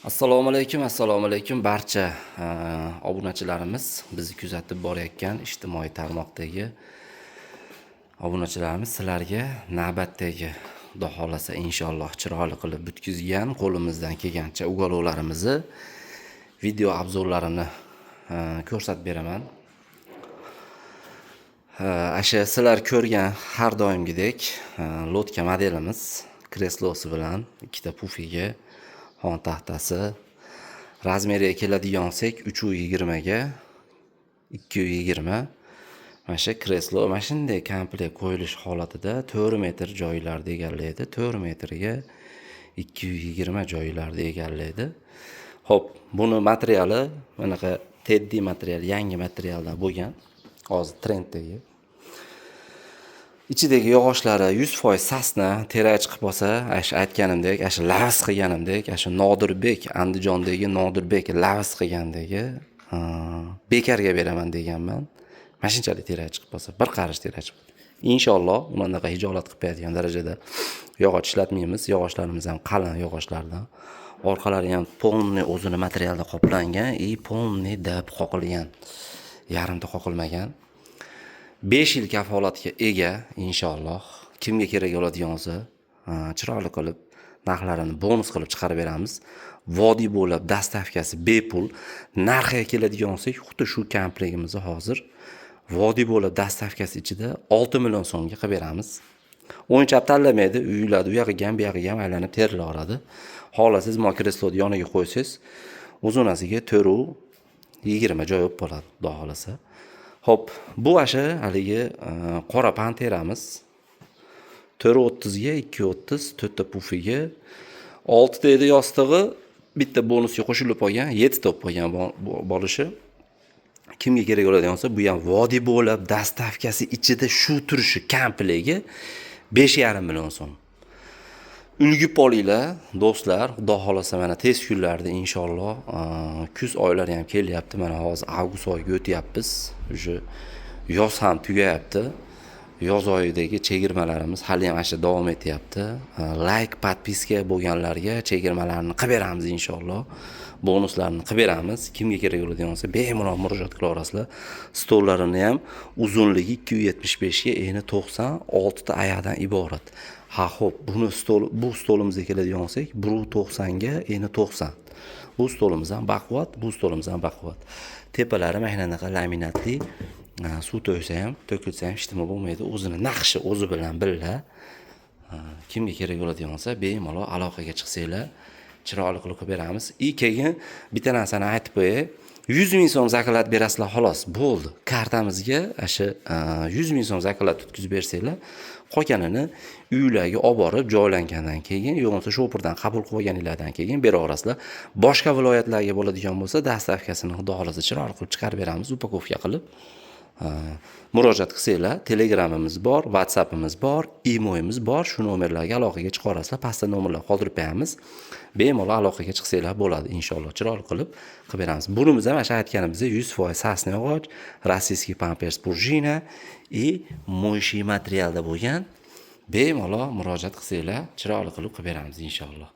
Assalomu alaykum barcha obunachilarimiz, bizni kuzatib borayotgan ijtimoiy tarmoqdagi obunachilarimiz, sizlarga navbatdagi Xudo xolasa inshaalloh chiroyli qilib bitkizgan, qo'limizdan kelgancha ugalovlarimizni video obzorlarini ko'rsatib beraman. Asha sizlar ko'rgan har doimgidek lotka modelimiz kreslosi bilan ikkita pufiga, xon taxtasi, razmeriga keladigan olsak 320 ga 220. Mana shu kreslo mana shunday komplekt qo'yilish holatida 4 metr joylarda egallaydi. 4 metrga 220 joylarda egallaydi. Xo'p, buni materiali bunaqa teddy material, yangi materialdan bo'lgan. Hozir trenddagi. Ichidagi yog'ochlari 100% sasna, tera chiqib qolsa, aytganimdek, lavz qilganimdek, Nodirbek, Andijondagi Nodirbek lavz qilgandagi bekarga beraman deganman. Mashinchalik tera chiqib qolsa, bir qarish tera chiqib. Inshaalloh unaqa hijolat qilib beradigan darajada yog'och ishlatmaymiz. Yog'ochlarimiz ham qalin yog'ochlardan. Orqalari ham polni o'zini materialda qoplangan, polni dab qoqilgan. Yarimta qoqilmagan. 5 yil kafolatga ega inshaalloh. Kimga kerak bo'ladigan bo'lsa, chiroyli qilib narxlarini bonus qilib chiqarib beramiz. Vodiy bo'lib dastavkasi bepul. Narxiga keladigan bo'lsak, xuddi shu komplektimizni hozir vodiy bo'lib dastavkasi ichida 6 million so'mga qilib beramiz. O'yinchoq tanlamaydi, uyiladi, u yog'iga ham, bu yog'iga ham aylanib terilaveradi. Xohlasangiz mokresloni yoniga qo'ysangiz, uzunasiga 420 joy bo'lib qoladi, xudo xolasa. Xo'p, bu haligi qora panteramiz 430 ga 230, 4 ta pufiga 6 ta edi yostig'i, bitta bonusga qo'shilib qolgan, 7 ta bo'lib qolgan bo'lishi. Kimga kerak bo'ladigan bo'lsa, bu ham vodiy bo'lib dastavkasi ichida shu turishi komplekti 5,5 million so'm. Ulgib olinglar do'stlar, xudo xolasa mana tez kunlarda inshaalloh kuz oylari ham kelyapti. Mana hozir avgust oyiga o'tyapmiz. O'sha yoz ham tugayapti. Yoz oyidagi chegirmalarimiz hali ham davom etyapti. Like, podpiska bo'lganlarga chegirmalarni qilib beramiz inshaalloh. Bonuslarni qilib beramiz. Kimga kerak bo'ladigan bo'lsa, bemalol murojaat qilaverasizlar. Stollarini ham uzunligi 275 ga eni 96 ta oyoqdan iborat. Xo'p, bu stolimizga keladigan bo'lsak, 190 ga eni 90. Bu stolimiz ham baquvvat, bu stolimiz ham baquvvat. Tepalari mana shunaqa laminatli, suv to'ysa ham, to'kilsa ham hech nima bo'lmaydi. O'zini naqshi o'zi bilan birga. Kimga kerak bo'ladigan bo'lsa, bemalol aloqaga chiqsanglar, chiroyli qilib beramiz. Keyin bitta narsani aytib qo'yay. 100 ming so'm zakolat berasizlar, xolos, bo'ldi. Kartamizga 100 ming so'm zakolat tutkizib bersanglar, qolganini uylarga olib borib joylangandan keyin, yo'qsa shopirdan qabul qilganinglardan keyin beraverasizlar. Boshqa viloyatlarga bo'ladigan bo'lsa, dastavkasini xudo xolasa chiroyli qilib chiqarib beramiz, upakovka qilib. Murojaat qilsanglar, Telegramimiz bor, WhatsAppimiz bor, imoyimiz bor. Shu nomerlarga aloqaga chiqarasizlar. Pastda nomerlar qoldirib qo'yamiz. Bemalol aloqaga chiqsanglar bo'ladi, inshaalloh chiroyli qilib beramiz. Bunimiz ham aytganimizda 100% sasna yog'och, rossiyskiy pampers prujina mo'yshiy materialda bo'lgan. Bemalol murojaat qilsanglar, chiroyli qilib beramiz inshaalloh.